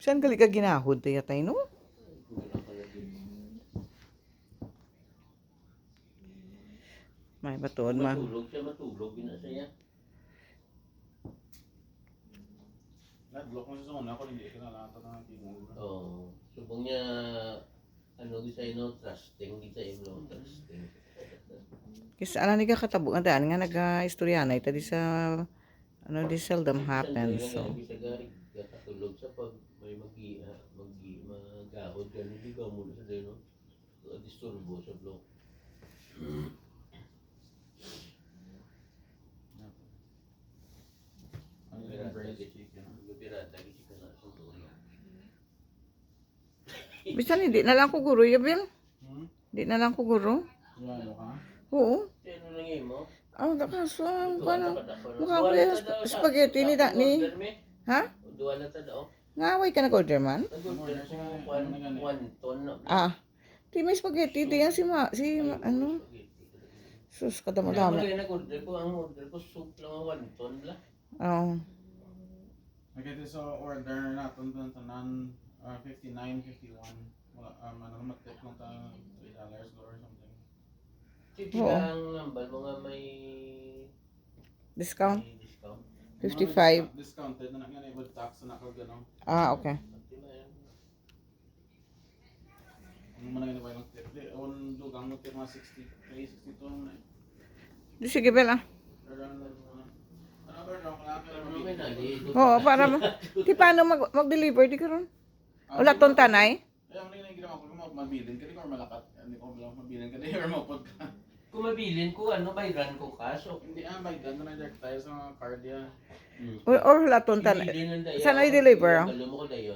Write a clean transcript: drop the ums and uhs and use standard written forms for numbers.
Saan gali ka ginahod tayo tayo, no? May batuod ma. Matulog yun na siya. Nag-block mo sa zona ako, hindi ka nalata ng tingog. Oo. Subong niya, ano, di sa ino, trusting, di sa ino, trusting. Kasi alam ni ka katabo nga daan nga nag-istorya na ita di sa ano di seldom happens. So Katulog sa pag may magahod ka, hindi ka muna sa dino, disturbo sa block. Ano yung braised chicken? Pirata, kasi ka na sa tulog. bisan hindi na lang ko guro yabil. Hmm? Di na lang ko guro. Lalo ka? Oo. Ano lang yun mo? Ang kaso paano mukha ko yung spaghetti ni ha? Duwa na tada o. Ngaway ka nag-order man? Nag-order ko 1 ton na. Ah. Di may spaghetti di yan si ano. Sus kada mo dami. Nag-order ko, ang order ko soup lang 1 ton la. Oh. Nagkita sa order natin doon tanan 59, 51. Wala, ano matip lang tayo $3 or something. Sige lang nambal mo nga may Discount? may discount. 55. Discounted na nga na with tax na kagano. Ah, okay. Ano man nga na tip? On dugang mo tip mga 63, 62 na. Di sige bel ah. Pero ano order ako lang Oo, para mo. Di paano mag-deliver di karon? Wala ton tanay. Ayun, ano yung ginawa ko, mabilin ka, di ko malakat. Hindi ko mabilin ka, di or mapod ka. Kung mabilin ko, ano, may run ko kaso. Hindi by dan na direct tayo sa mga card yan. Or wala ton tanay. Saan ay deliver? Kalo mo ko dayo.